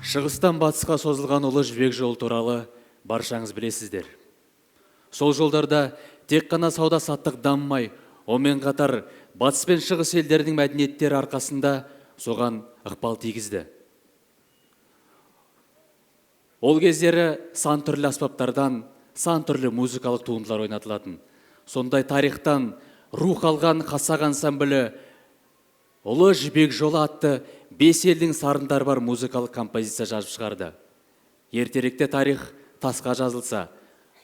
Шығыстан батысқа созылған Ұлы Жібек жолы туралы баршаңыз білесіздер. Сол жолдарда тек қана сауда саттық дамымай, онымен қатар батыс пен шығыс елдердің мәдениеттері арқасында соған ықпал тигізді. Ол кездері сан түрлі аспаптардан, сан түрлі музыкалық туындылар ойнатылатын. Сондай тарихтан рух алған Хассақ ансамблі Ұлы Жібек жолы атты 5 елдің сарындары бар музыкалық композиция жазып шығарды. Ертеректе тарих тасқа жазылса,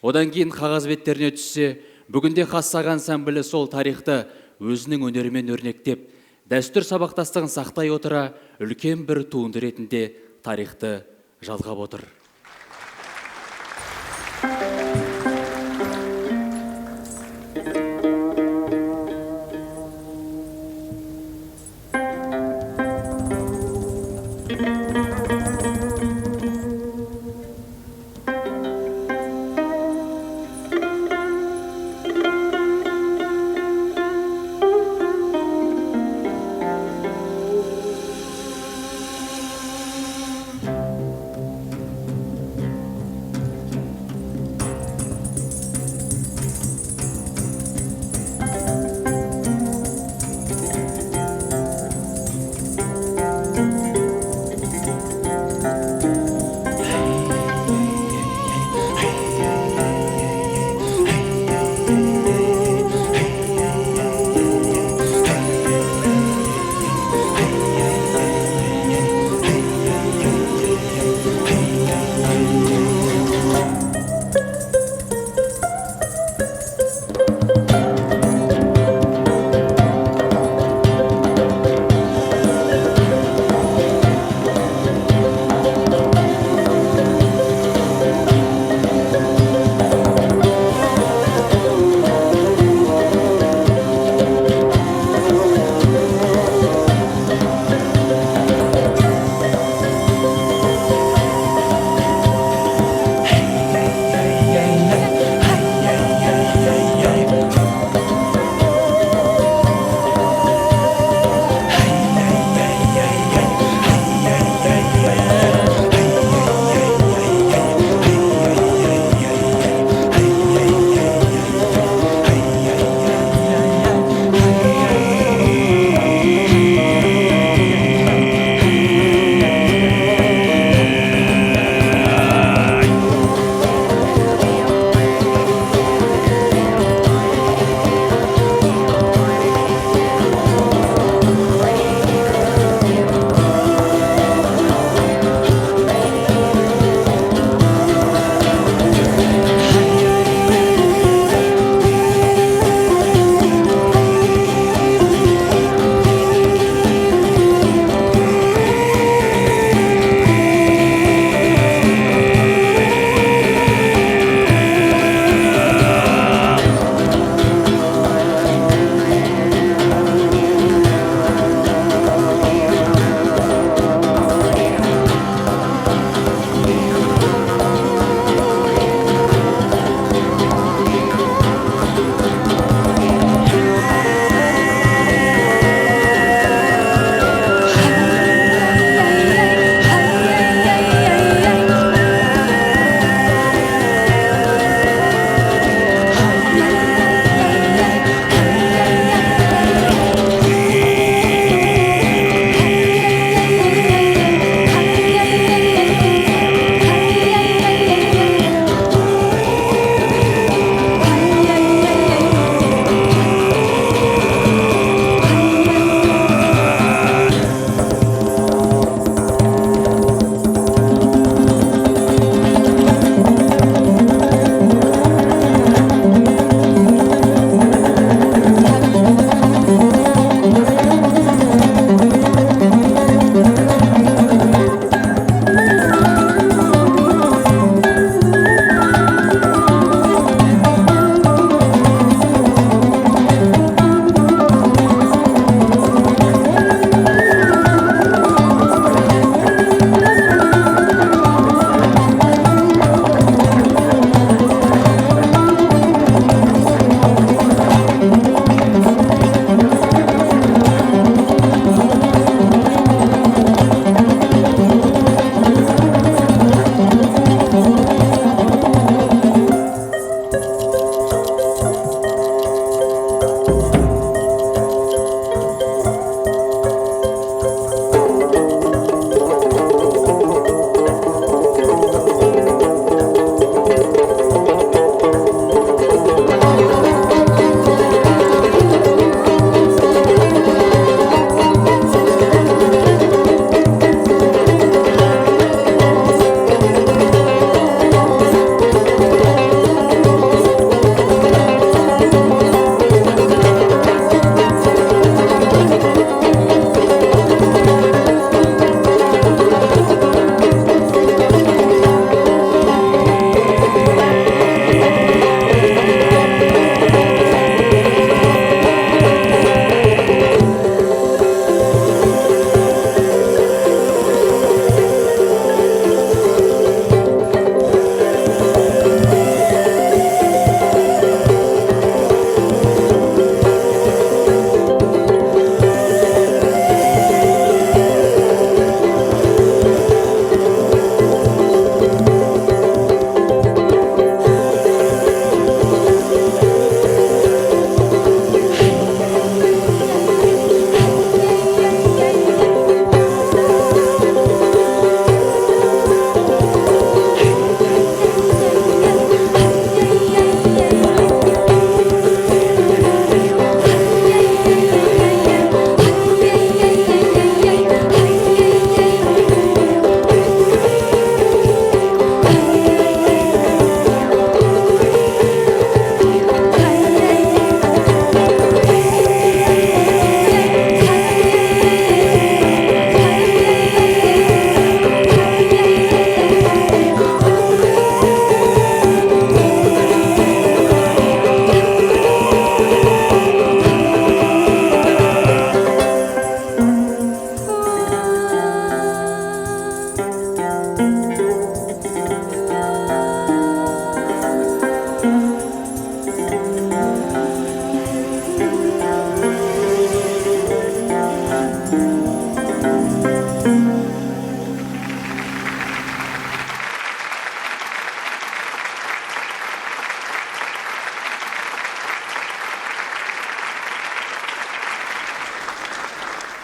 одан кейін қағаз беттеріне түссе, бүгінде Хассақ ансамблі сол тарихты өзінің өнерімен өрнектеп, дәстүр сабақтастығын сақтай отыра, үлкен бір туынды ретінде тарихты жалғап отыр.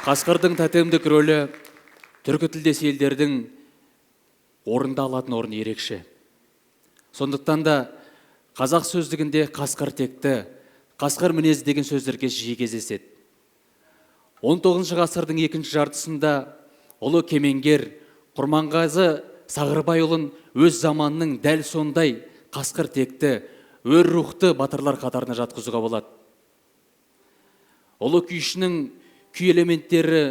Қасқырдың тотемдік рөлі түркі тілдес елдердің орында алатын орны ерекше. Сондықтан да қазақ сөздігінде қасқыр текті, қасқыр мінез деген сөздерге жиі кездеседі. 19 ғасырдың екінші жартысында ұлы кемеңгер Qurmanඟazy Сағырбайұлын өз заманның дәл сондай қасқыр текті, өр рухты батырлар қатарына жатқызуға болады. Ұлы күйшінің күй элементтері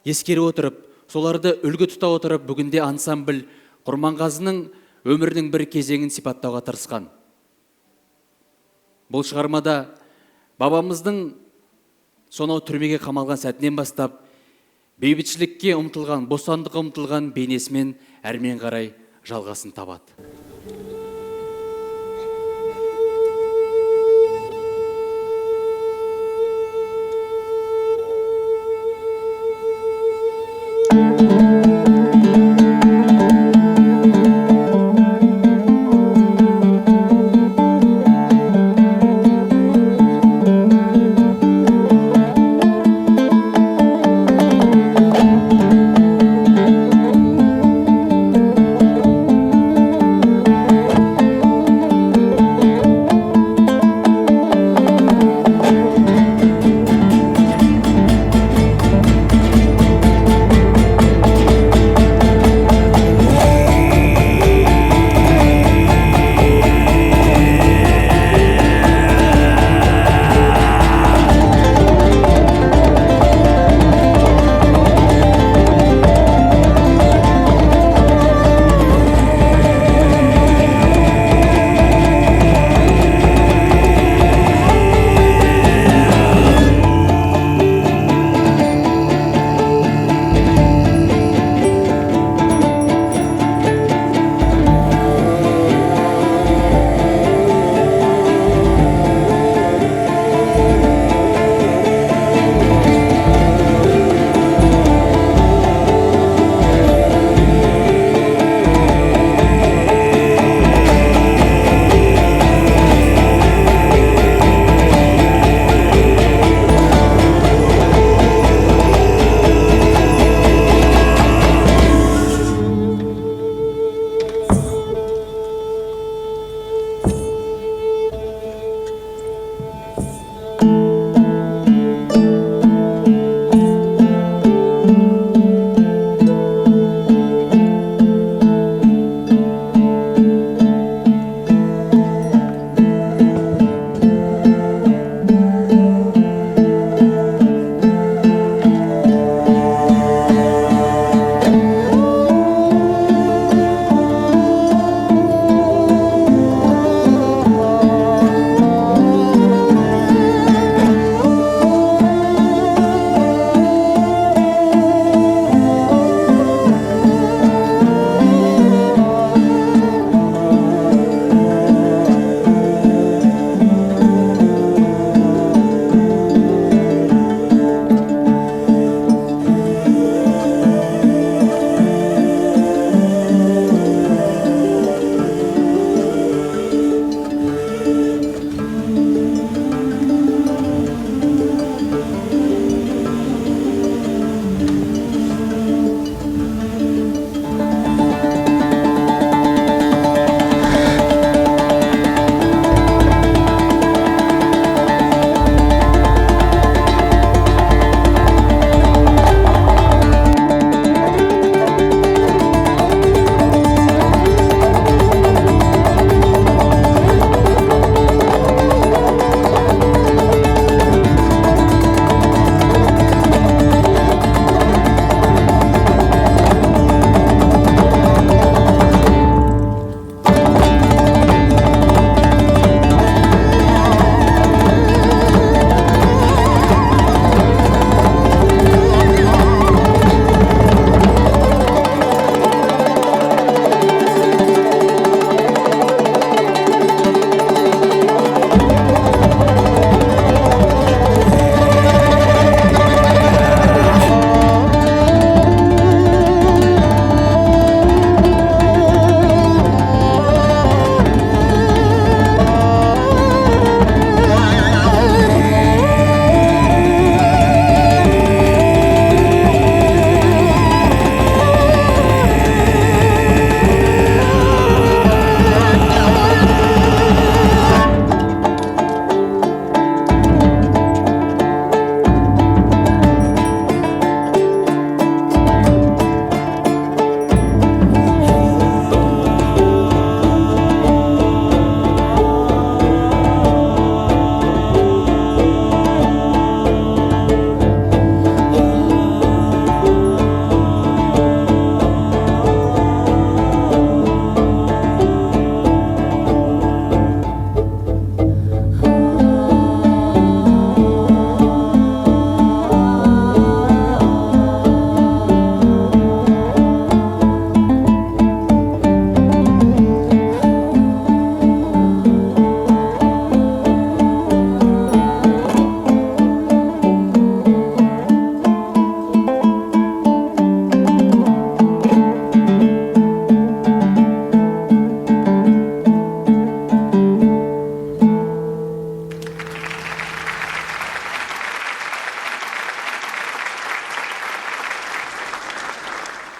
ескере отырып, соларды үлгі тұта отырып, бүгінде ансамбль Qurmanඟazyның өмірінің бір кезеңін сипаттауға тырысқан. Бұл шығармада бабамыздың сонау түрмеге қамалған сәтінен бастап, бейбітшілікке ұмтылған, бостандыққа ұмтылған бейнесімен әрмен қарай жалғасын табады.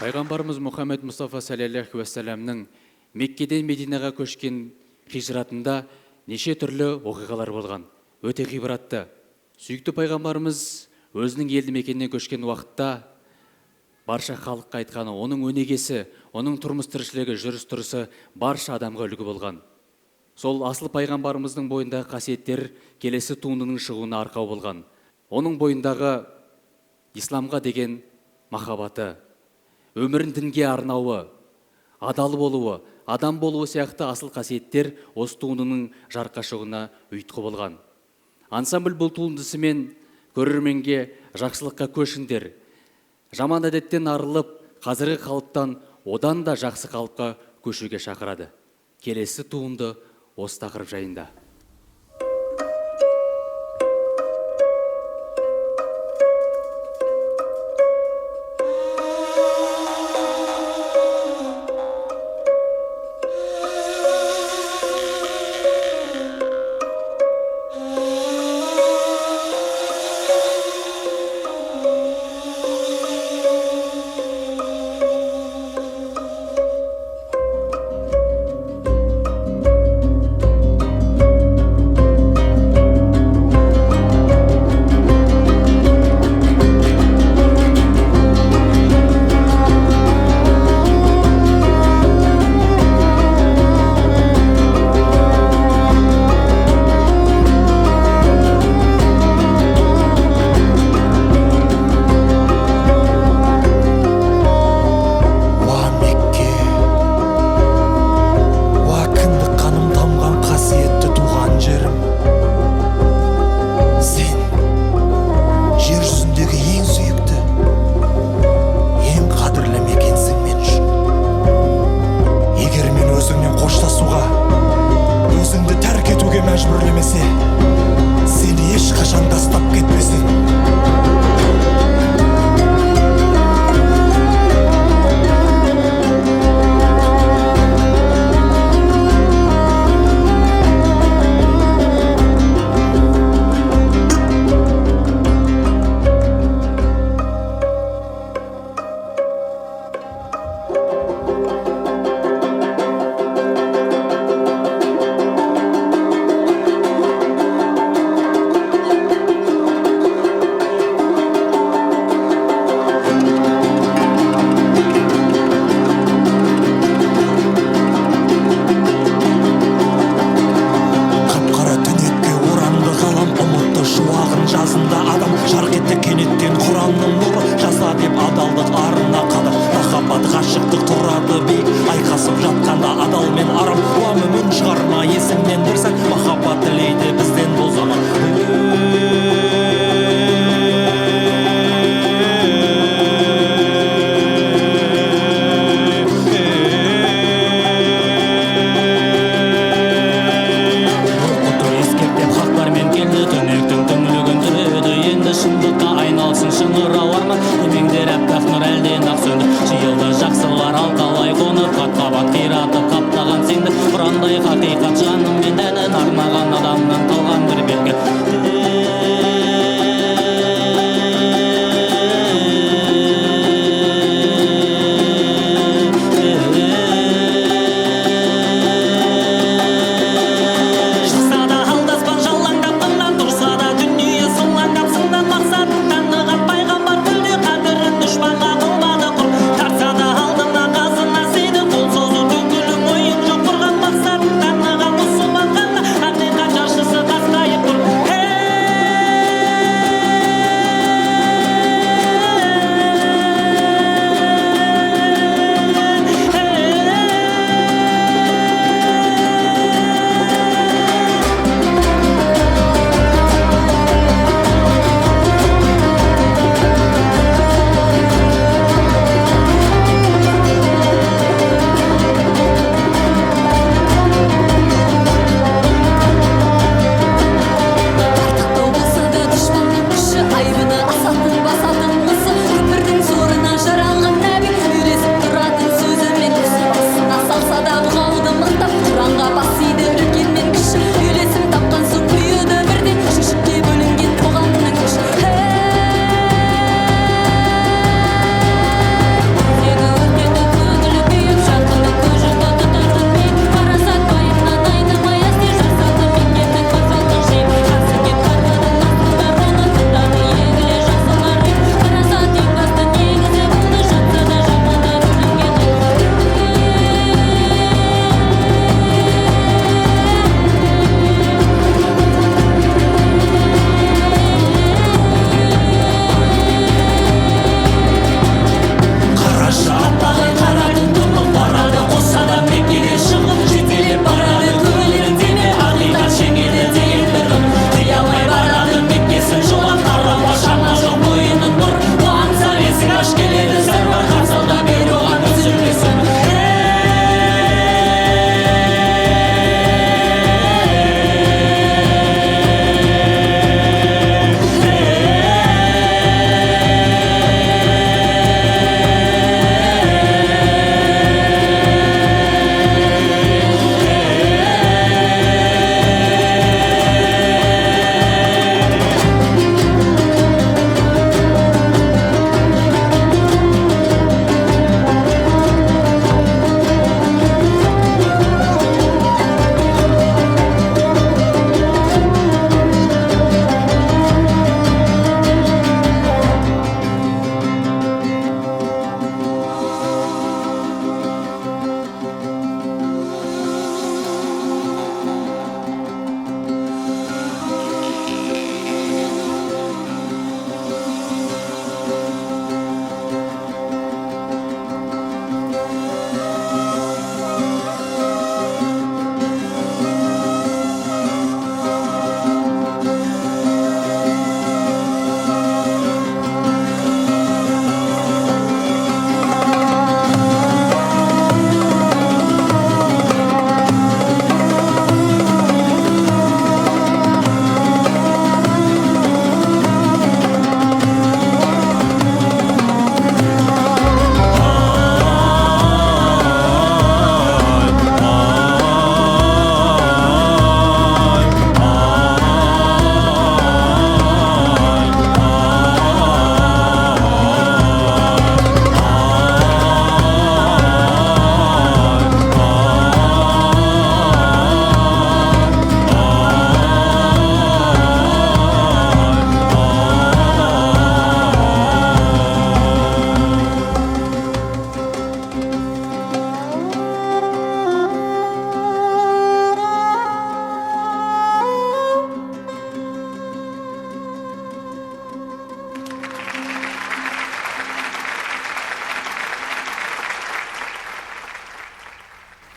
Пайғамбарымыз Мұхаммед Мұстафа саллаллаху уассаламның Меккеден Мединаға көшкен хижратында неше түрлі оқиғалар болған. Өте ғибратты. Сүйікті пайғамбарымыз өзінің елді мекеніне көшкен уақытта барша халыққа айтқаны, оның өнегесі, оның тұрмыс тіршілігі, жүріс тұрысы барша адамға үлгі болған. Сол асыл пайғамбарымыздың бойындағы қасиеттер келесі туындының шығуына арқау болған. Оның бойындағы исламға деген махаббаты, өмірін дінге арнауы, адал болуы, адам болуы сияқты асыл қасиеттер осы туындының жарыққа шығуына ұйытқы болған. Ансамбль бұл туындысымен көрерменге жақсылыққа көшіңдер, жаман әдеттен арылып, қазіргі қалыптан одан да жақсы қалыпқа көшуге шақырады. Келесі туынды осы тақырып жайында.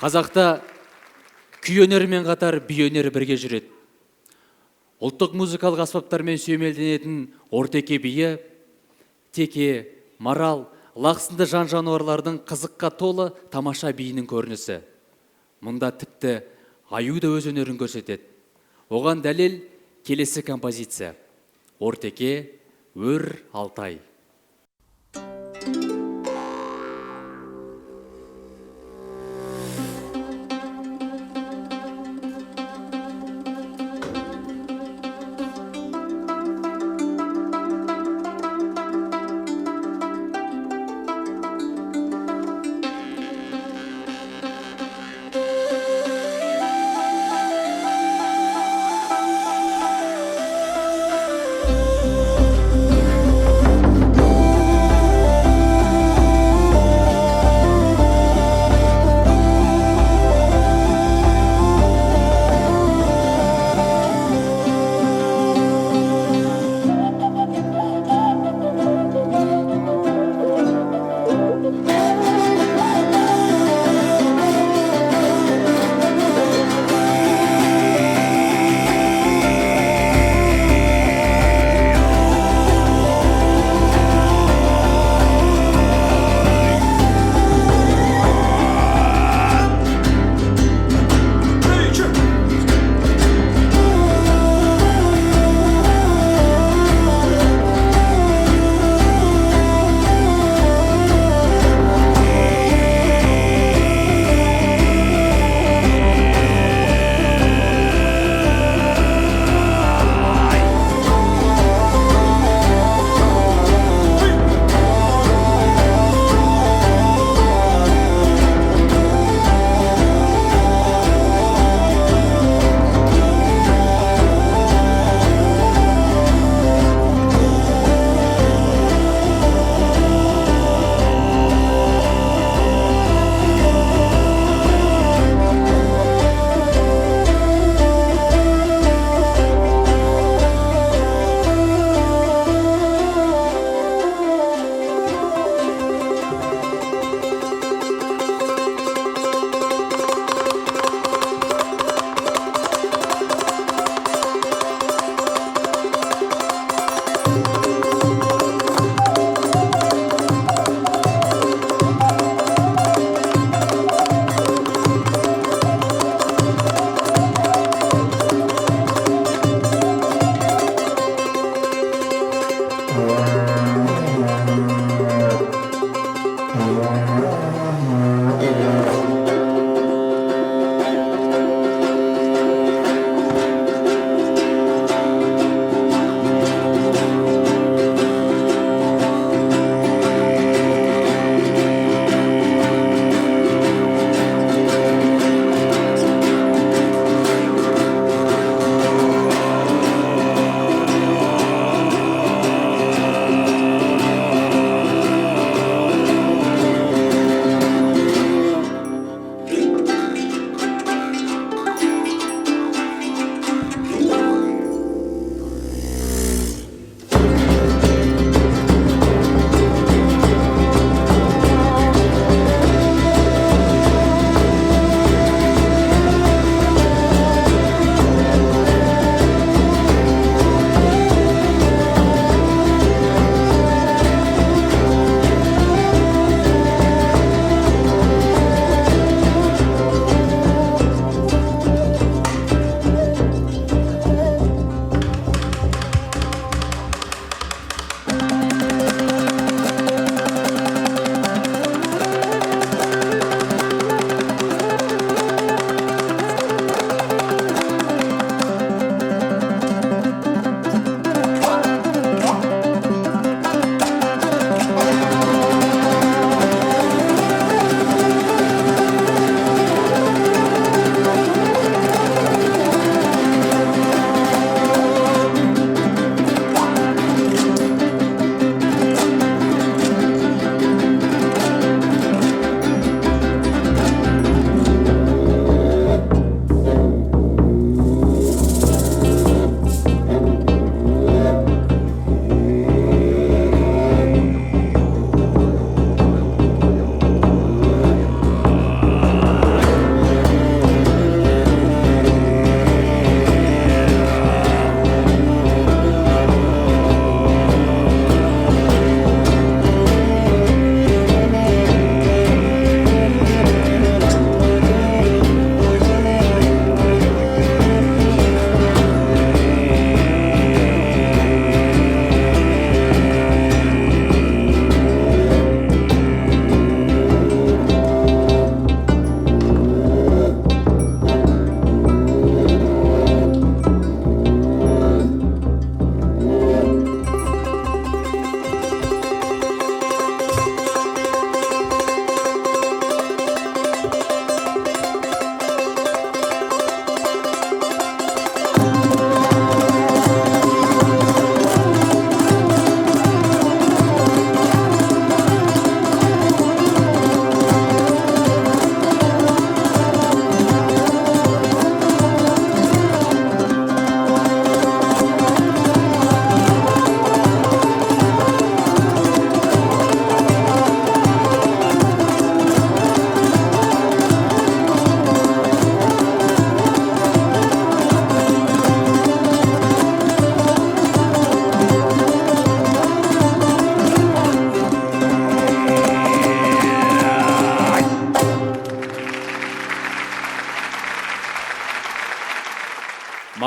Қазақта күй өнерімен қатар би өнері бірге жүреді. Ұлттық музыкалық аспаптармен сүйемелденетін Ортеке биі, теке, марал, лақсынды жан жануарлардың қызыққа толы тамаша биінің көрінісі. Мұнда тіпті аю да өз өнерін көрсетеді. Оған дәлел келесі композиция. Ортеке, өр Алтай.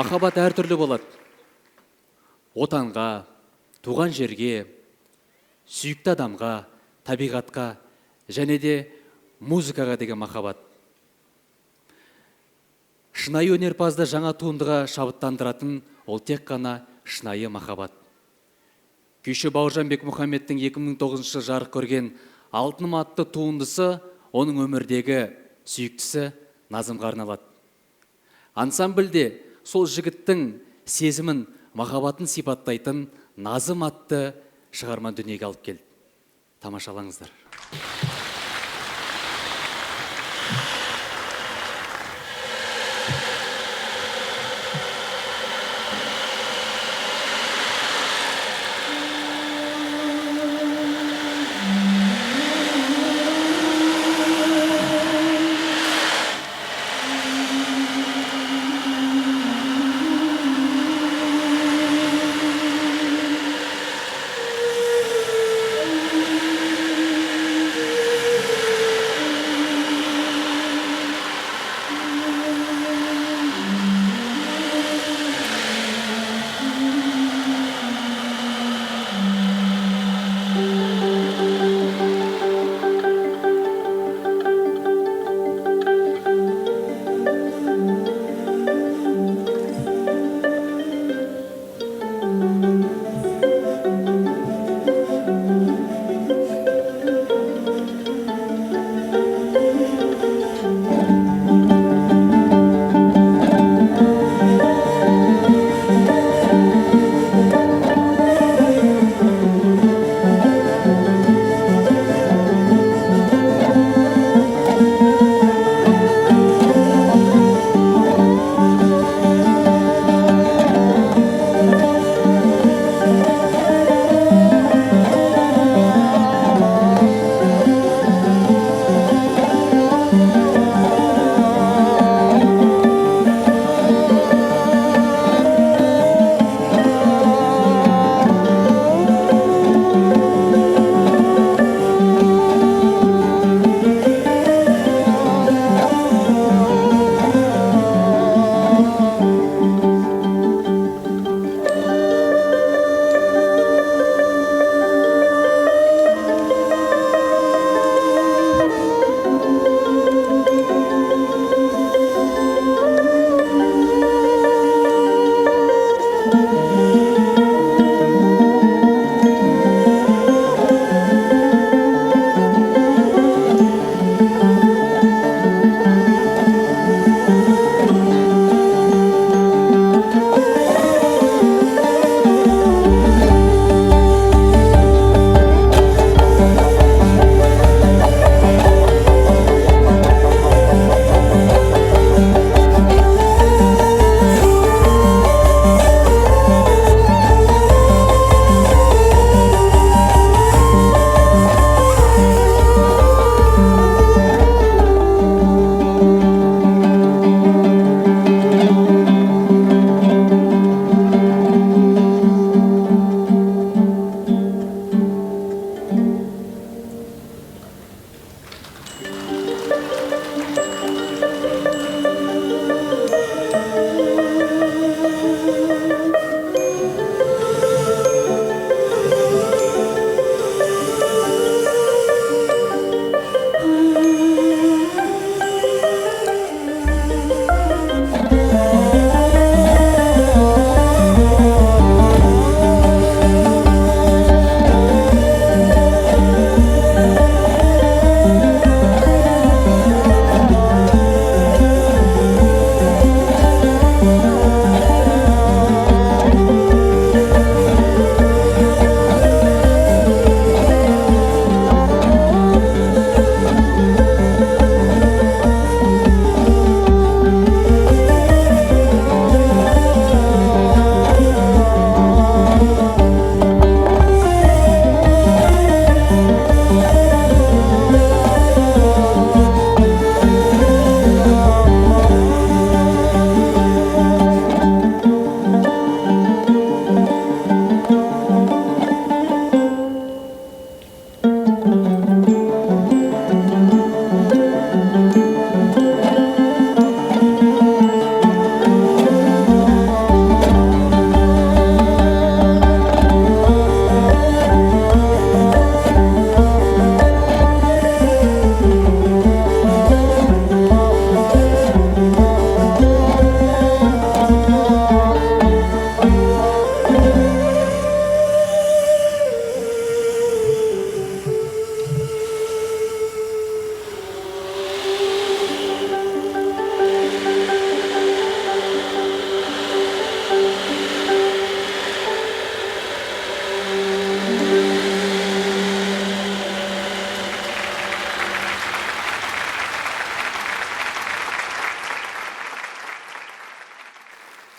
махаббат әртүрлі болады. Отанға, туған жерге, сүйікті адамға, табиғатқа және де музыкаға деген махаббат. Шынайы өнерпазды жаңа туындыға шабыттандыратын ол тек қана шынайы махаббат. Күйші Бауыржан Бекмұхаммедтің 2009 жарық көрген «Алтыным» атты туындысы оның өмірдегі сүйіктісі Назымға арналады. Ансамбльде сол жігіттің сезімін, махаббатын сипаттайтын «Назым» атты шығарма дүниеге алып келді. Тамашалаңыздар.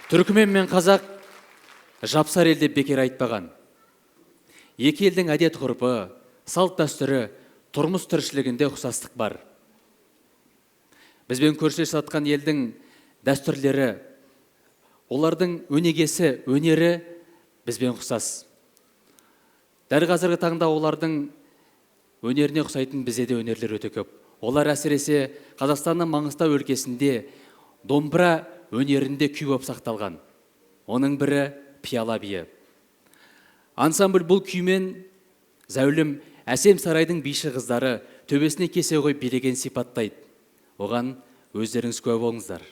Түркмен мен қазақ жапсар ел деп бекер айтпаған. Екі елдің әдет ғұрпы, салт дәстүрі, тұрмыс тіршілігінде ұқсастық бар. Бізбен көршілес жатқан елдің дәстүрлері, олардың өнегесі, өнері бізбен ұқсас. Дәл қазіргі таңда олардың өнеріне ұқсайтын бізде де өнерлер өте көп. Олар әсіресе Қазақстанның Маңғыстау өлкесінде домбыра өнерінде күй болып сақталған. Оның бірі пиала биі. Ансамбль бұл күймен зәулім әсем сарайдың биші қыздары төбесіне кесе қойып билеген сипаттайды. Оған өздеріңіз куә болыңыздар.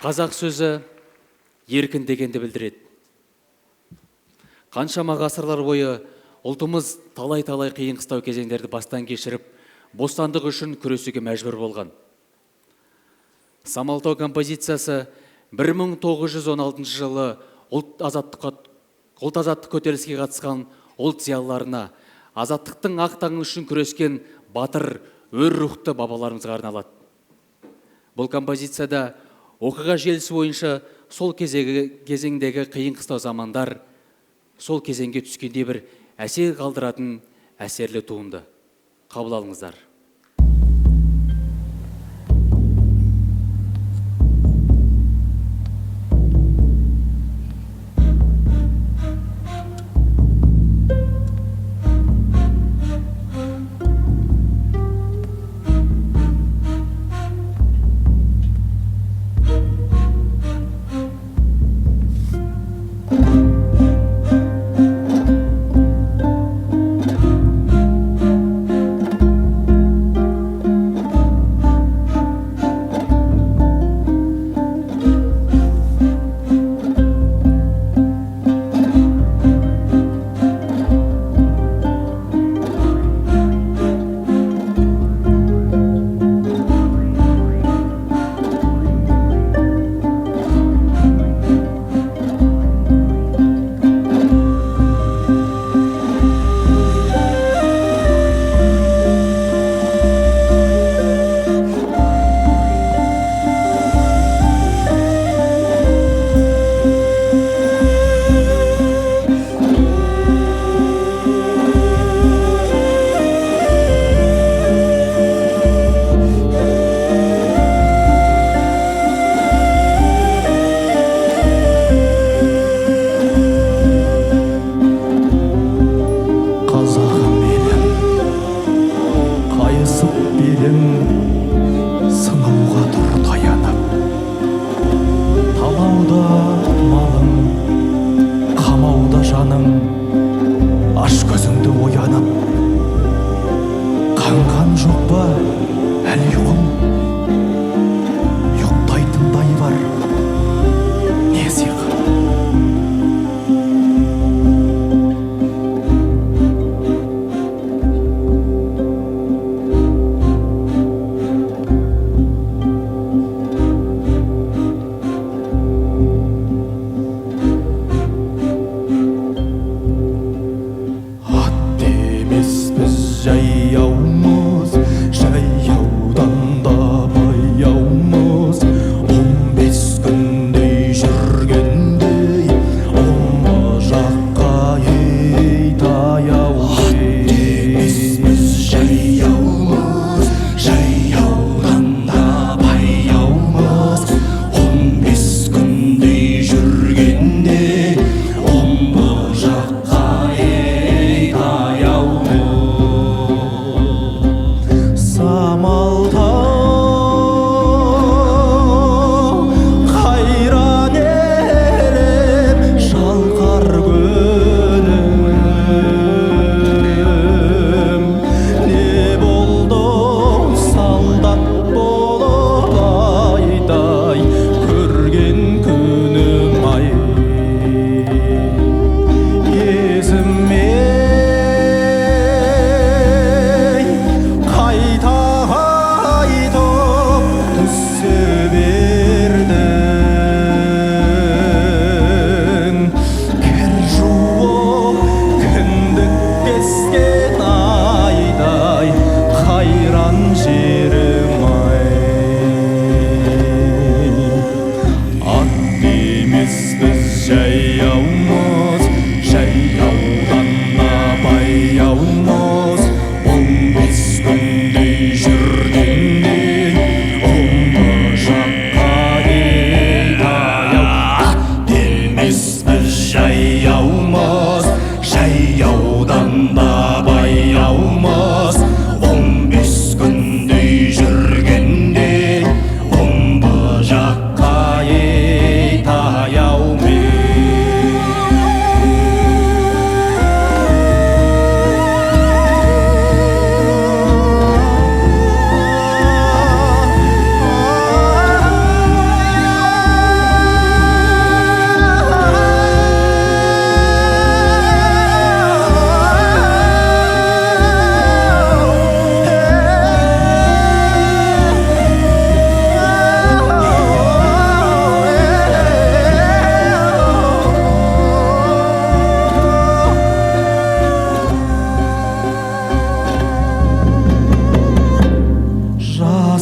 Қазақ сөзі еркін дегенді білдіреді. Қаншама ғасырлар бойы ұлтымыз талай-талай қиын қыстау кезеңдерді бастан кешіріп, бостандық үшін күресуге мәжбүр болған. Самалтау композициясы 1916 жылы ұлт азаттық көтеріліске қатысқан ұлт зиялыларына, азаттықтың ақ таңы үшін күрескен батыр, өр рухты бабаларымызға арналады. Бұл композицияда оқиға желісі бойынша сол кезеңдегі қиын қыстау замандар, сол кезеңге түскендей бір әсер қалдыратын әсерлі туынды. Қабыл алыңыздар.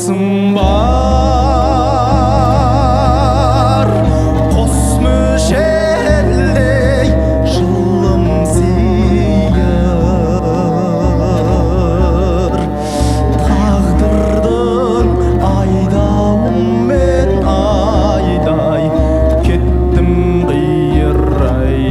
жасың бар қос мөшелдей жылым сиыр тағдырдың айдауымен айдай кеттім қиырай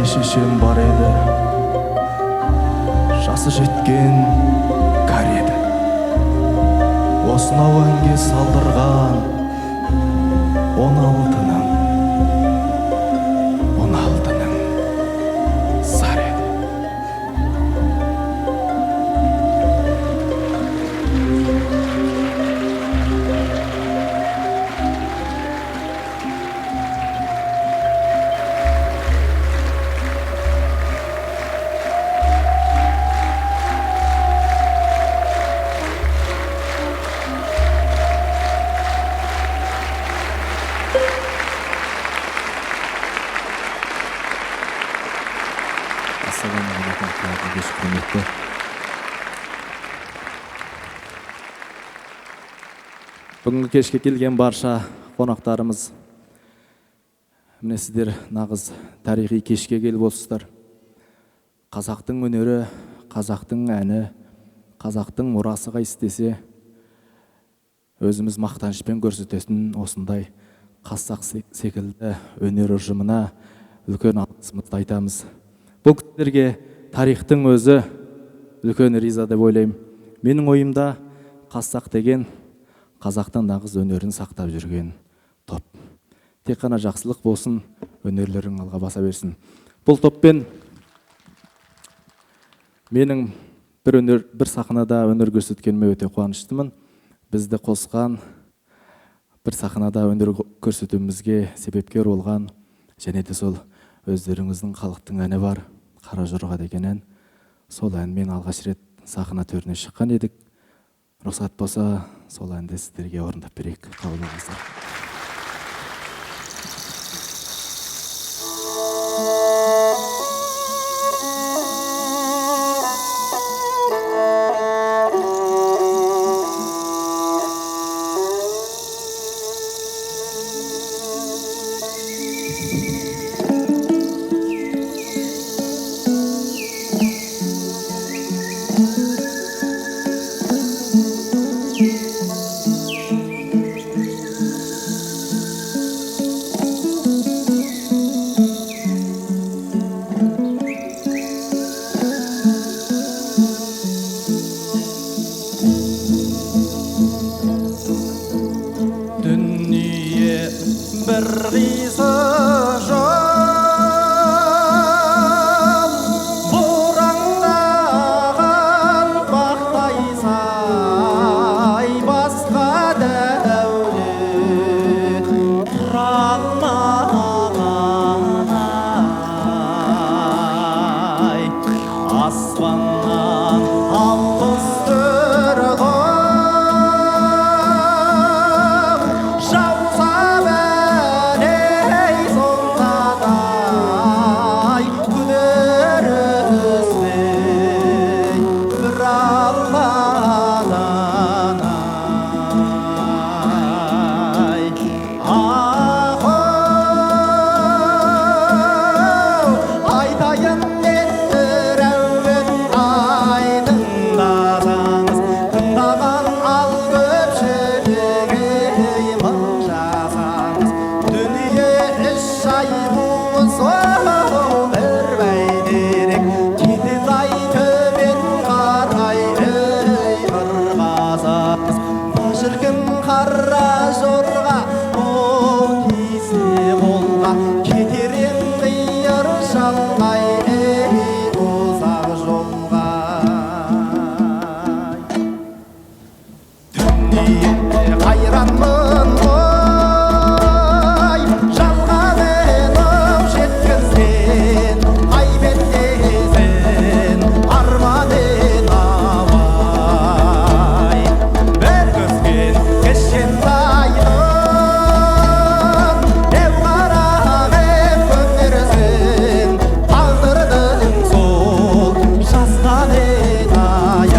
Шешем бар еді, жасы жеткен кәрі еді. Осынау әнге салдырған 16-ның зар еді. Бүгінгі кешке келген барша қонақтарымыз, міне сіздер нағыз тарихи кешке келіп отырсыздар. Қазақтың өнері, қазақтың әні, қазақтың мұрасы қайсы десе, өзіміз мақтанышпен көрсететін осындай Хассақ секілді өнер ұжымына үлкен алғысымызды айтамыз. Бұл кісілерге тарихтың өзі үлкен риза деп ойлаймын. Менің ойымда Хассақ деген қазақтың нағыз өнерін сақтап жүрген топ. Тек қана жақсылық болсын, өнерлерің алға баса берсін. Бұл топпен менің бір сахнада өнер көрсеткеніме өте қуаныштымын. Бізді қосқан, бір сахнада өнер көрсетуімізге себепкер болған, және де сол өздеріңіздің халықтың әні бар, Қара жорға деген ән. Сол әнмен алғаш рет сахна төріне шыққан едік. Рұқсат болса, сол әнді сіздерге орындап берейік. Қабыл болыңыздар. қайранмын ғой жалған еніп жеткізген айбеттесін арманын абай бір көзген кешен тайдың дәу қарағым көтерсін тағдырдың сол жазған ен ай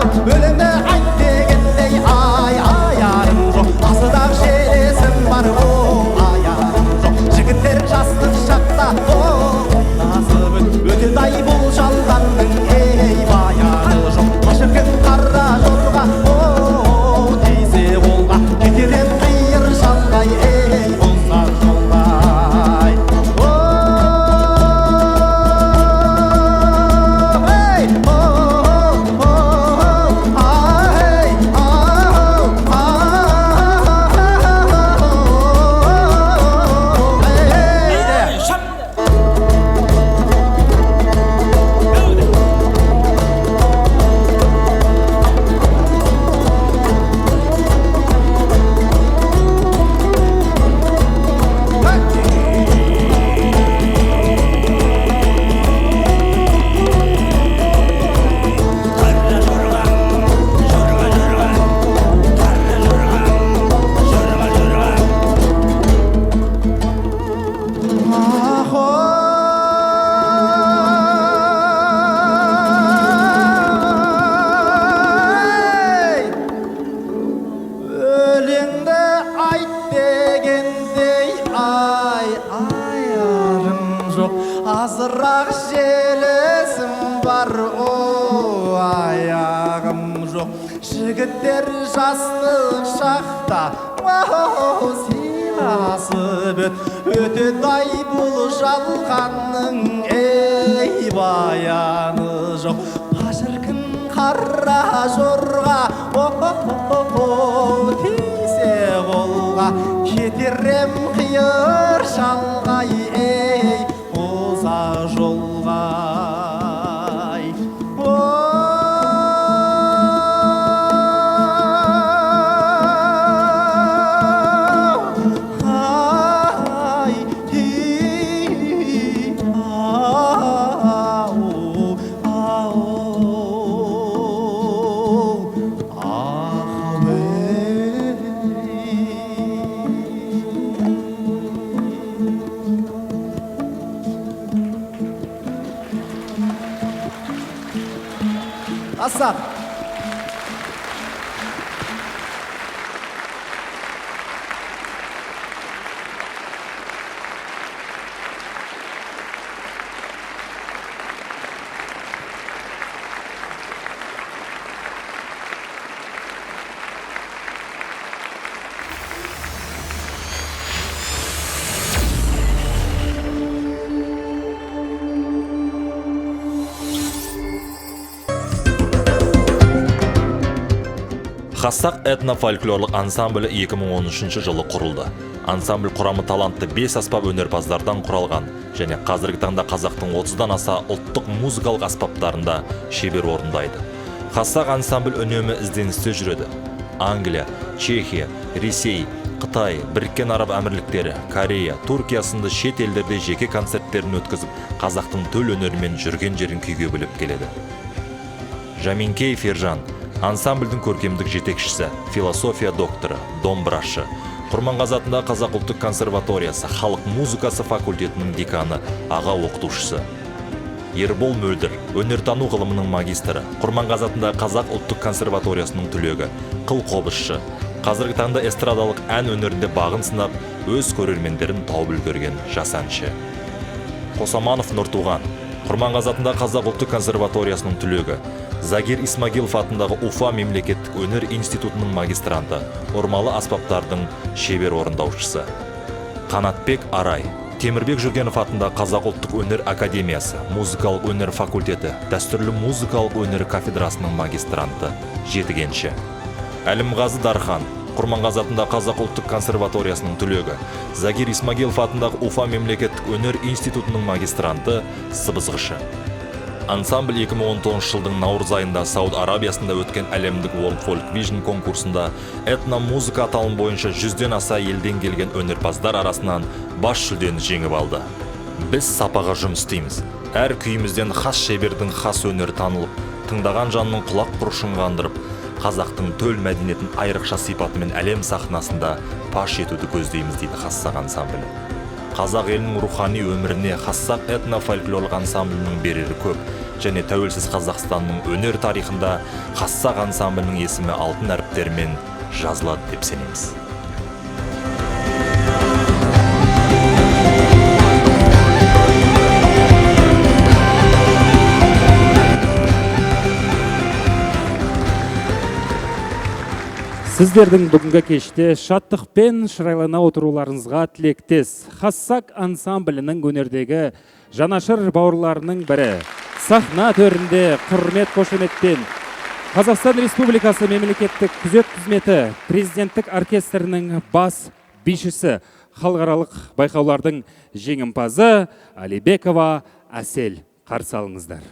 өлеңді айт дегендей аяғым жоқ асыдағы желесім бар аяғым жоқ жігіттер жастық шақта насып өтеді-ай бұл жалғанның ей баяғы жоқ шіркін қара жорға тисе қолға кетерем қиыр шалғай ей ұзақ жолдай өлеңді айт дегендей аяғым жоқ азырақ желесім бар аяғым жоқ жігіттер жастық шақта сыйласып өтеді-ай бұл жалғанның ей баяны жоқ шіркін қара жорға тисе қолға кетерем қиыр шалғай ей ұзақ жолға Hassaq. Хассақ этно-фольклорлық ансамблі 2013 жылы құрылды. Ансамбль құрамы талантты 5 аспап өнерпаздардан құралған және қазіргі таңда қазақтың 30-дан аса ұлттық музыкалық аспаптарында шебер орындайды. Хассақ ансамбль үнемі ізденісте жүреді. Англия, Чехия, Ресей, Қытай, Біріккен Араб Әмірліктері, Корея, Туркия сынды шет елдерде жеке концерттерін өткізіп, қазақтың төл өнерімен жүрген жерін күйге біліп келеді. Жаминкеев Ержан ансамбльдің көркемдік жетекшісі, философия докторы, домбырашы. Qurmangázy атындағы Қазақ ұлттық консерваториясы, халық музыкасы факультетінің деканы, аға оқытушысы. Ербол Мөлдір, өнертану ғылымының магистрі, Qurmangázy атындағы Қазақ ұлттық консерваториясының түлегі, қыл қобызшы. Қазіргі таңда эстрадалық ән өнерінде бағын сынап, өз көрермендерін тауып үлгерген жас әнші. Қосаманов Нұртуған, Qurmangázy атындағы Қазақ ұлттық консерваториясының түлегі. Загир Исмагилов атындағы Уфа мемлекеттік өнер институтының магистранты, ормалы аспаптардың шебер орындаушысы. Қанатбек Арай, Темірбек Жүргенов атындағы Қазақ ұлттық өнер академиясы, музыкалық өнер факультеті, дәстүрлі музыкалық өнер кафедрасының магистранты, жетігенші. Әлімғазы Дархан, Qurmanѓаzy атындағы Қазақ ұлттық консерваториясының түлегі, Загир Исмагилов атындағы Уфа мемлекеттік өнер институтының магистранты, сыбызғышы. Ансамбль 2019 жылдың наурыз айында Сауд Арабиясында өткен әлемдік World Folk Vision конкурсында этно-музыка аталымы бойынша 100-ден аса елден келген өнерпаздар арасынан бас жүлдені жеңіп алды. Біз сапаға жұмыс істейміз. Әр күйімізден хас шебердің хас өнері танылып, тыңдаған жанның құлақ құрышын қандырып, қазақтың төл мәдениетін айрықша сипатымен әлем сахнасында паш етуді көздейміз, дейді Хассақ ансамблі. Қазақ елінің рухани өміріне Хассақ этно-фольклорлық ансамблінің берері көп, және тәуелсіз Қазақстанның өнер тарихында Хассақ ансамблінің есімі алтын әріптермен жазылады деп сенеміз. Сіздердің бүгінгі кеште шаттықпен шырайлана отыруларыңызға тілектес. Хассақ ансамблінің өнердегі жанашыр бауырларының бірі. Сахна төрінде құрмет қошеметпен Қазақстан Республикасы мемлекеттік күзет қызметі президенттік оркестрінің бас бишісі, халықаралық байқаулардың жеңімпазы Алибекова Ásel қарсы алыңыздар.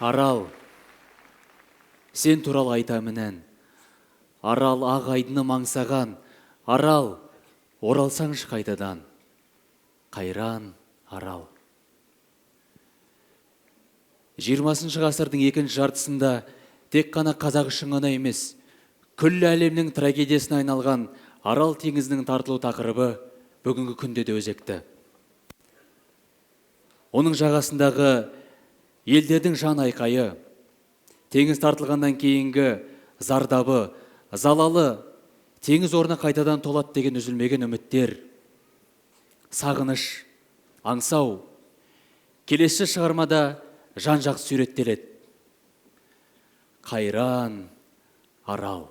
Арал, сен туралы айтамын ән. Арал ақ айдыны маңсаған, арал, оралсаңшы қайтадан. Қайран арал. 20 ғасырдың екінші жартысында тек қана қазақ үшін ғана емес, күллі әлемнің трагедиясына айналған Арал теңізінің тартылу тақырыбы бүгінгі күнде де өзекті. Оның жағасындағы елдердің жан айқайы, теңіз тартылғаннан кейінгі зардабы, залалы, теңіз орны қайтадан толады деген үзілмеген үміттер, сағыныш, аңсау, келесі шығармада жан-жақ суреттеледі. Қайран Арал.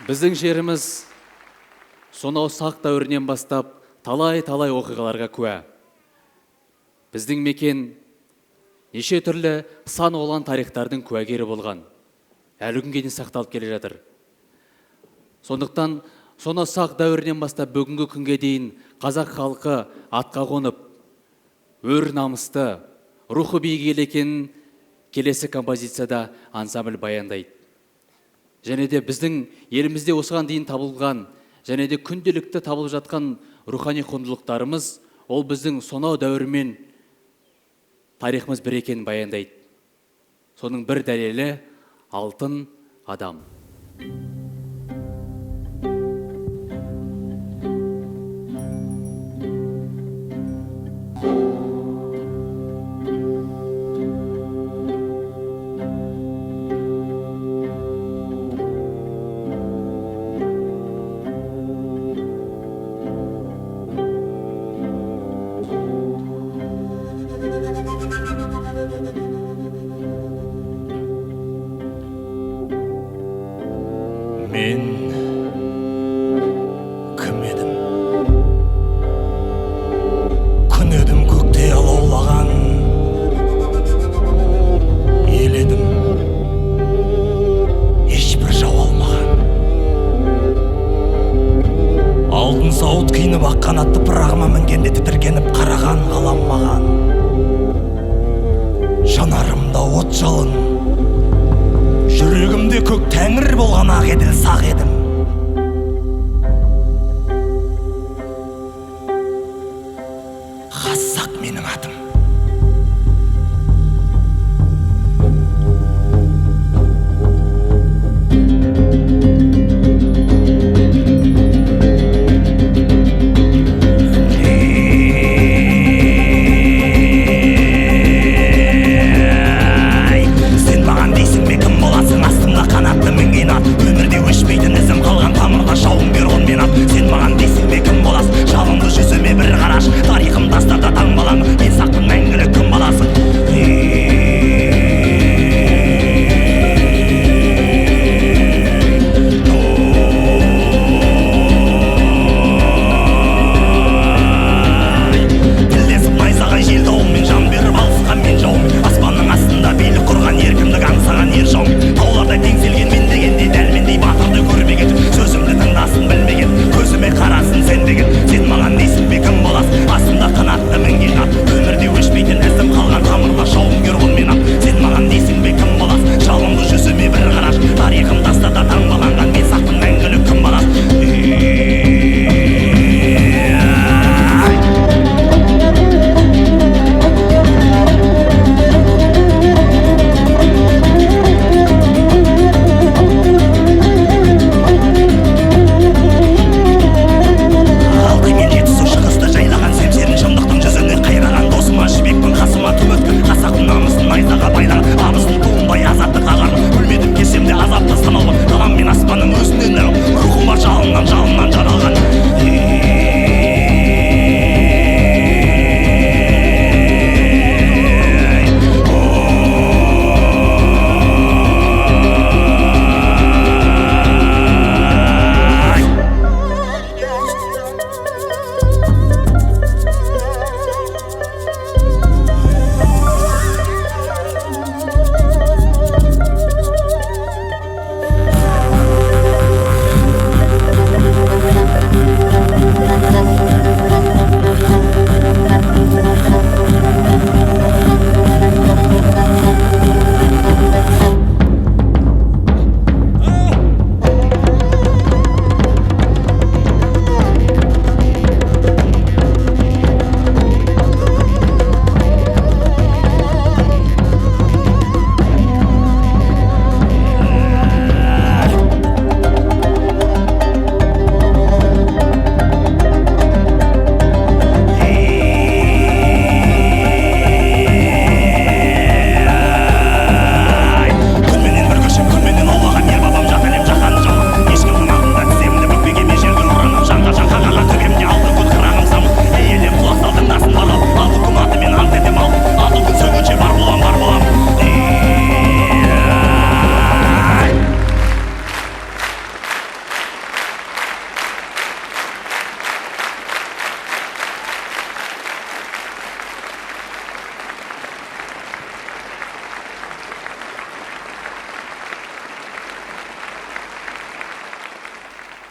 Біздің жеріміз сонау сақ дәуірінен бастап талай-талай оқиғаларға куә. Біздің мекен неше түрлі сан olan тарихтардың куәгері болған. Әлі күнге дейін сақталып келе жатыр. Сондықтан сонау сақ дәуірінен бастап бүгінгі күнге дейін қазақ халқы атқа қонып, өр намысты, рухы биік екенін келесі композицияда ансамбль баяндайды. Және де біздің елімізде осыған дейін табылған, және де күнделікті табылып жатқан рухани құндылықтарымыз, ол біздің сонау дәуірмен тарихымыз бір екенін баяндайды. Соның бір дәлелі алтын адам. Мен кім едім? Күн едім көкте алаулаған, ел едім, ешбір жау алмаған. Алтын сауыт киініп аққан атты пырағыма мінгенде тітіркеніп қараған ғалам маған. Жанарымда от жалын, жүрегімде көк тәңір болған ақ еділ сақ едім.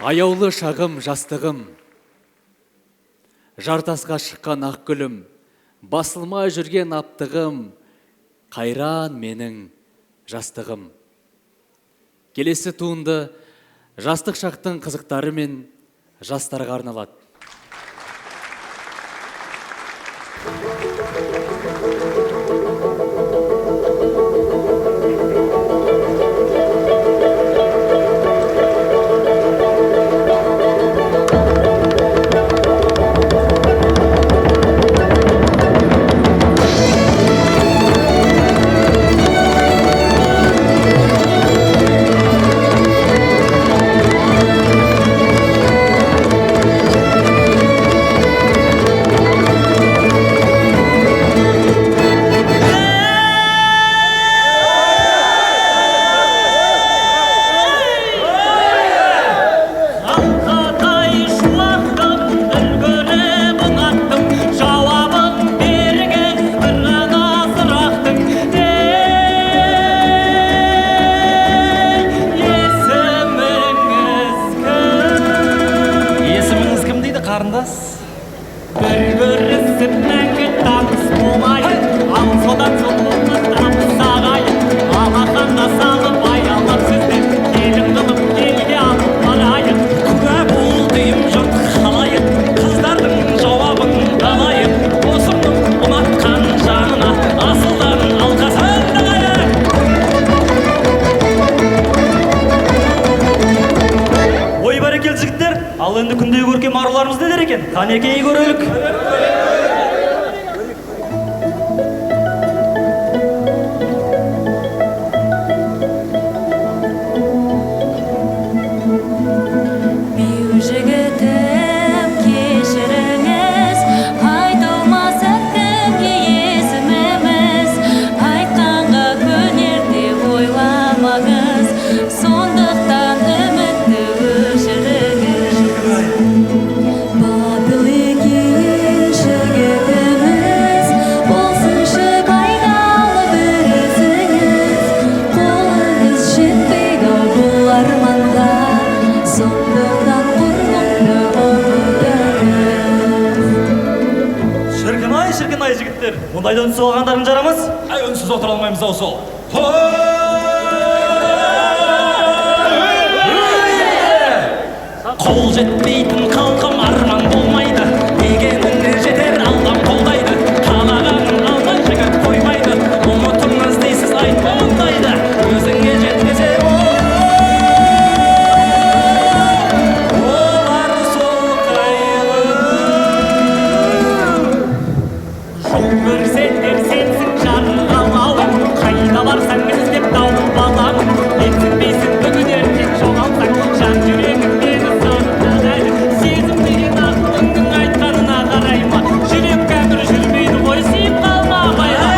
Аяулы шағым жастығым, жартасқа шыққан ақ гүлім, басылмай жүрген аптығым, қайран менің жастығым. Келесі туынды жастық шақтың қызықтары мен жастарға арналады. Ал енді күндегі көркем аруларымыз не дер екен? Қанекей көрелік. Мұндайдан үнсіз алғандарын жарамыз? Үнсіз отыра алмаймыз ау сол. Қол жетпейтін қалқым арман болмайды, дегеніне жетер аллам қолдайды. Қалағанын алған жігіт қоймайды, ұмытыңыз дейсіз айтпа ондайды. Өзіңе жетпесе олар сол қайлы. Жол көрсетер сенсің жарғалауым, қайда барсаң іздеп тауып баламын. Ертінбейсің бүгін ертең жоғалсаң, жан жүрегің мені сағынады. Сезімдеген ақылыңның айтқанына қарайма, жүрек кәмір жүрмейді ғой, сүйіп қалма байға.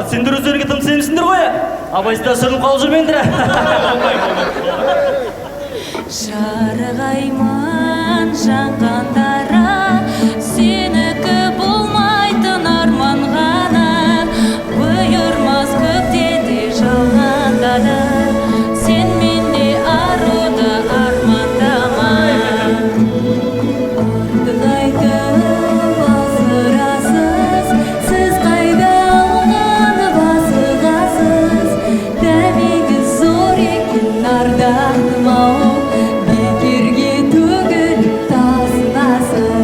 Сендер өздеріңе тым сенімсіңдер ғой? Абайсызда сүрініп қалып жүрмеңдер. Шарығаймын жанғандара, сенікі болмайтын арман ғана. Бұйырмас көктеді жалғандады, сен менде аруды армандама. Артық айтып асырасыз, сіз қайда алғаны басығасыз. Дәмегі зор екен ардағым-ау, бекерге төгіліп тасынасыз.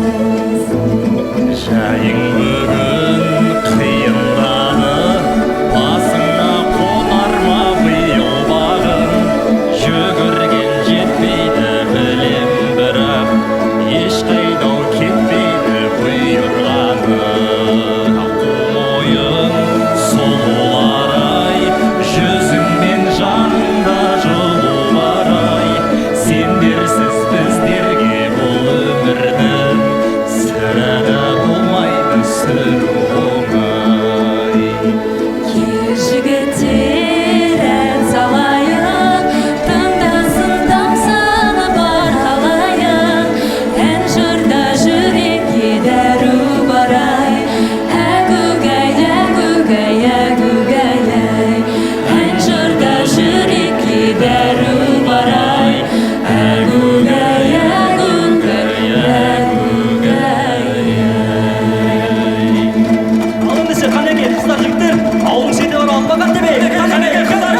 Жігіттер ән салайық, тыңдасын тамсаны бар халайық. Ән жырда жүрекке дәру барай, әгугай, әгугай, әгугай, әй. Ән жырда жүрекке дәру барай, әгугай, әгугай, әгугай, әй. Ал ендеше қанеке қыздар жігіттер, ауылың шеті бар алмаған тебе. Қанеке қыздар.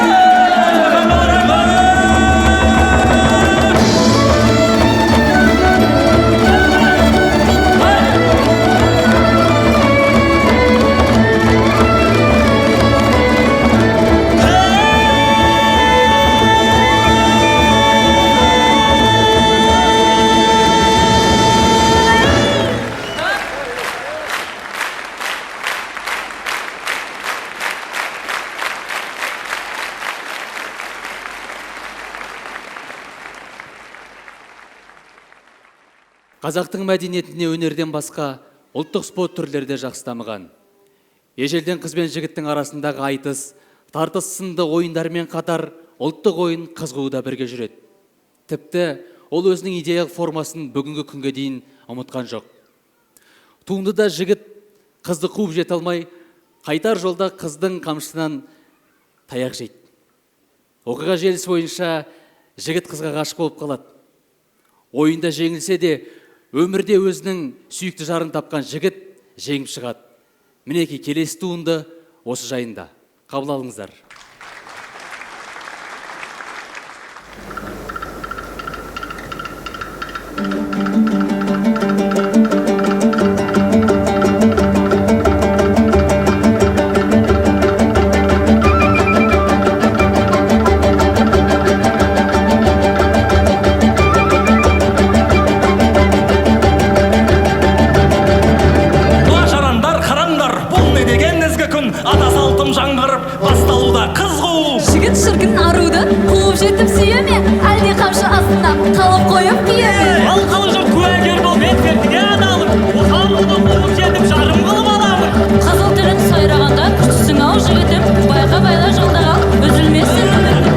Қазақтың мәдениетіне өнерден басқа ұлттық спорт түрлері де жақсы дамыған. Ежелден қыз бен жігіттің арасындағы айтыс, тартыс сынды ойындармен қатар ұлттық ойын қызғуы да бірге жүреді. Тіпті ол өзінің идеялық формасын бүгінгі күнге дейін ұмытқан жоқ. Туындыда жігіт қызды қуып жете алмай, қайтар жолда қыздың қамшысынан таяқ жейді. Оқиға желісі бойынша жігіт қызға ғашық болып қалады. Ойында жеңілсе де, өмірде өзінің сүйікті жарын тапқан жігіт жеңіп шығады. Мінекей келесі туынды осы жайында. Қабыл алыңыздар. Жарандар, қараңдар, бұл не деген ізгі күн. Ата салтым жаңғырып, басталуда қыз қуу. Жігіт шіркін аруды қуып жетіп сүйе ме, әлде қамшы астына қалып қойып кие ме? Алқалы жоқ куәгер бол бетпердеге адалып, отанымды қуып жетіп жарым қылып аламын. Қызыл тілін сайрағанда күштісің ау жігітім, байқа байла жолда қал, үзілмесін өмірің.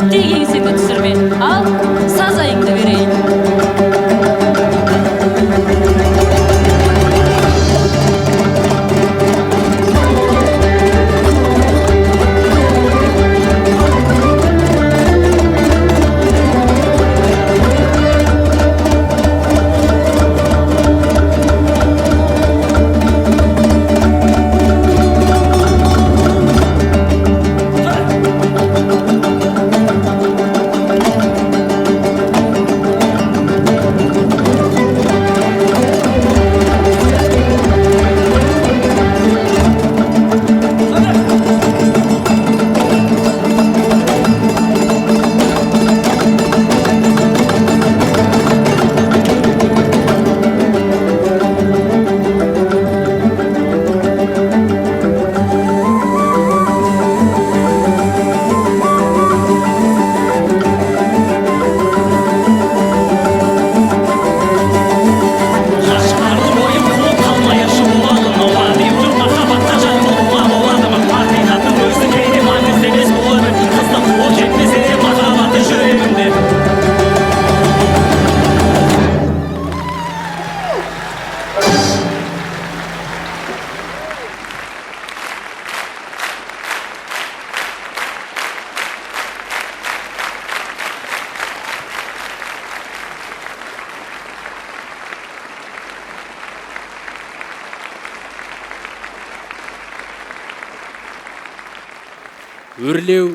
Дегенсеңді түсірме, ал сазайыңды берейін. Өрлеу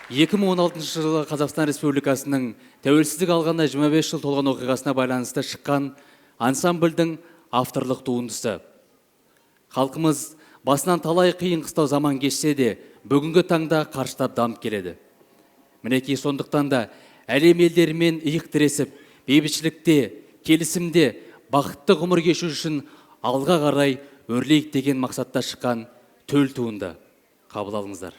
2016 жылы Қазақстан Республикасының тәуелсіздік алғанда 25 жыл толған оқиғасына байланысты шыққан ансамблдің авторлық туындысы. Халқымыз басынан талай қиын қыстау заман кешсе де, бүгінгі таңда қарыштап дамып келеді. Мінекей сондықтан да әлем елдерімен иық тіресіп, бейбітшілікте, келісімде, бақытты ғұмыр кешу үшін алға қарай өрлейік деген мақсатта шыққан төл туынды. Қабыл алыңыздар.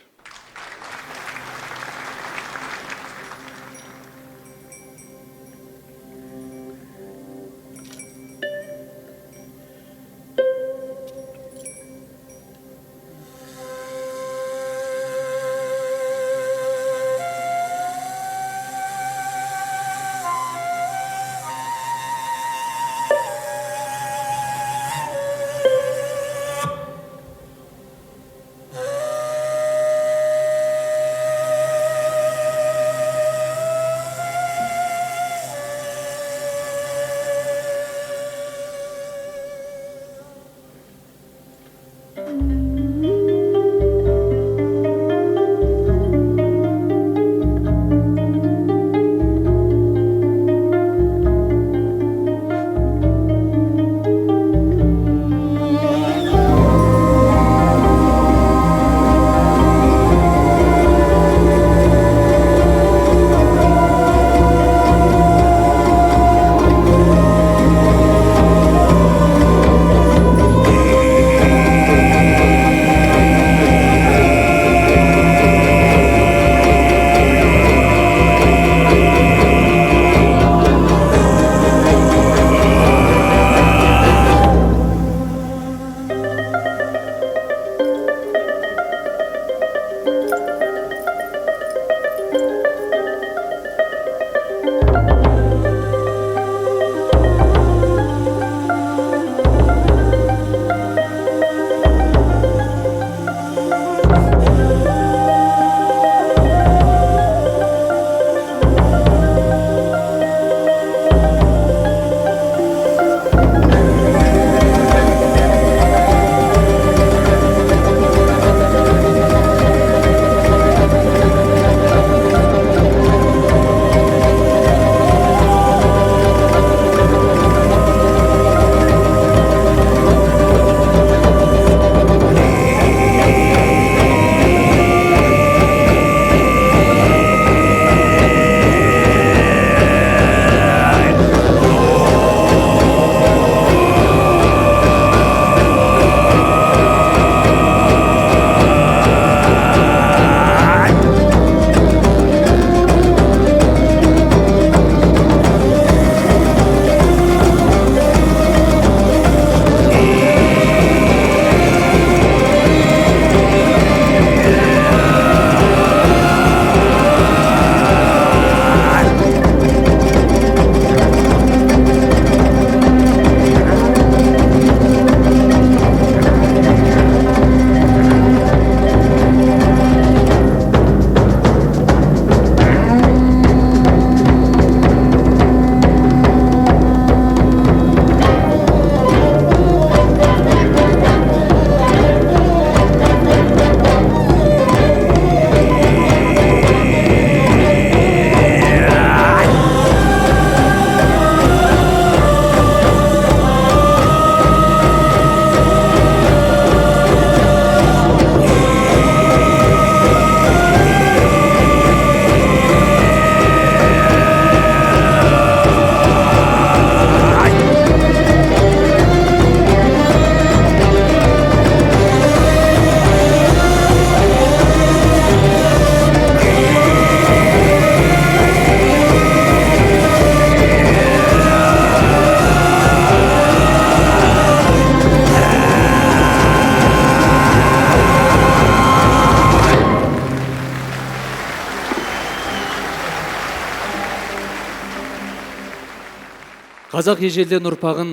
Қазақ ежелден ұрпағын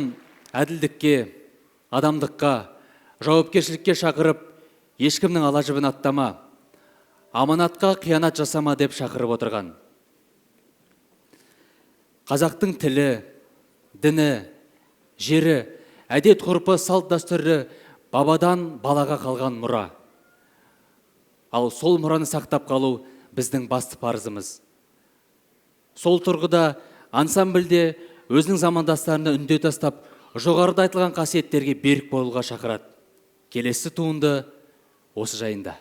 әділдікке, адамдыққа, жауапкершілікке шақырып, ешкімнің алажыбын аттама, аманатқа қиянат жасама деп шақырып отырған. Қазақтың тілі, діні, жері, әдет ғұрпы, салт дәстүрі бабадан балаға қалған мұра. Ал сол мұраны сақтап қалу біздің басты парызымыз. Сол тұрғыда ансамбльде өзінің замандастарына үндеу тастап, жоғарыда айтылған қасиеттерге берік болуға шақырады. Келесі туынды осы жайында.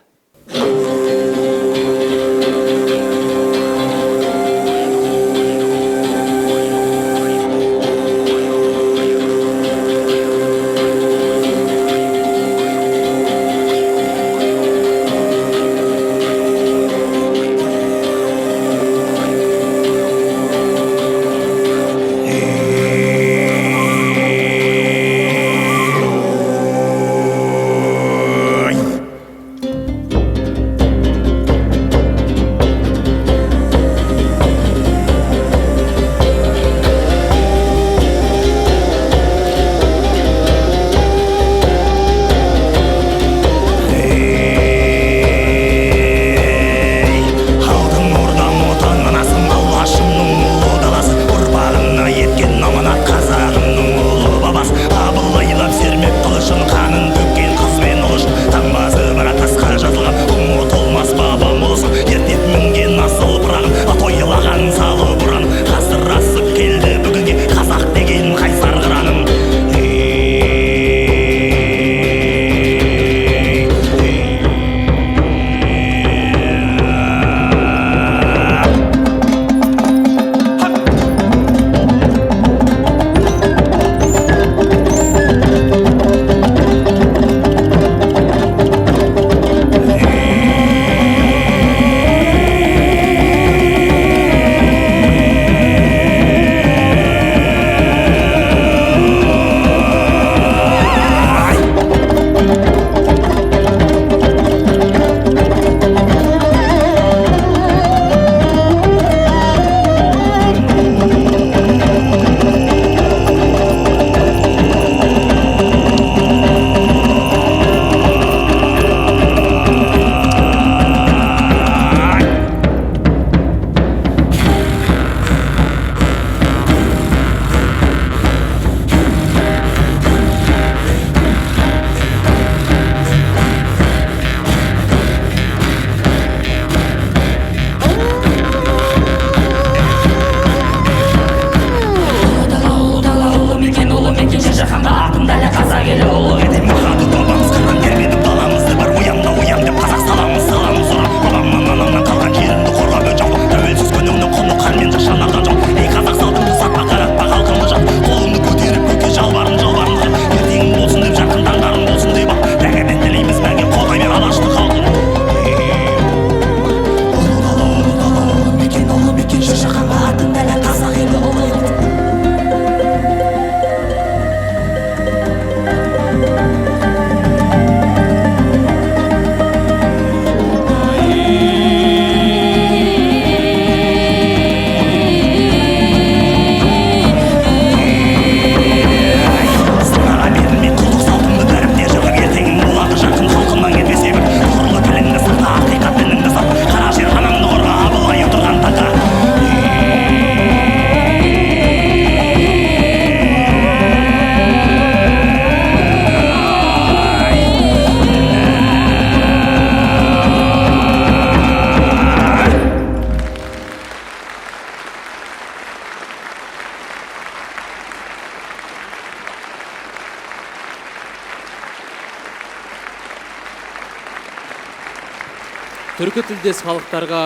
Түркі тілдес халықтарға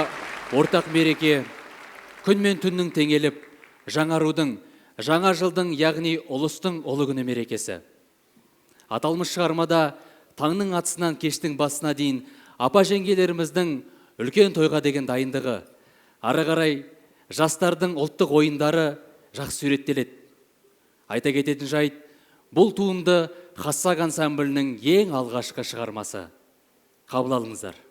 ортақ мереке, күн мен түннің теңеліп, жаңарудың, жаңа жылдың, яғни ұлыстың ұлы күні мерекесі. Аталмыш шығармада таңның атысынан кештің басына дейін апа жеңгелеріміздің үлкен тойға деген дайындығы, ары қарай жастардың ұлттық ойындары жақсы суреттеледі. Айта кететін жайт, бұл туынды Хассақ ансамблінің ең алғашқы шығармасы. Қабыл алыңыздар.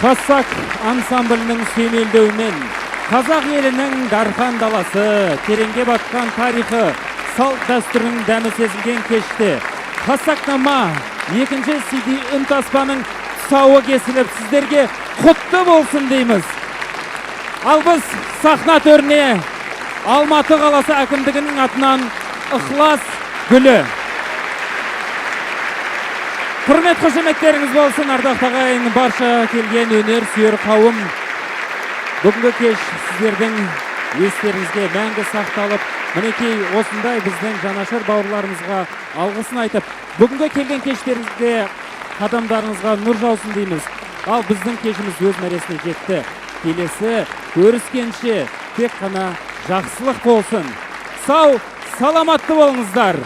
Хассақ ансамблінің сүйемелдеуімен қазақ елінің дархан даласы, тереңге батқан тарихы, салт дәстүрінің дәмі сезілген кеште Ásakнама екінші CD үнтаспаның тұсауы кесіліп, сіздерге құтты болсын дейміз. Ал біз сахна төріне Алматы қаласы әкімдігінің атынан ықылас гүлі. Құрмет қошеметтеріңіз болсын, ардақты ағайын, барша келген өнер сүйер қауым. Бүгінгі кеш сіздердің естеріңізге мәңгі сақталып, мінекей осындай біздің жанашыр бауырларымызға алғысын айтып, бүгінгі келген кештеріңізге қадамдарыңызға нұр жаусын дейміз. Ал біздің кешіміз өз мәресіне жетті. Келесі көріскенше тек қана жақсылық болсын. Сау, саламатты болыңыздар.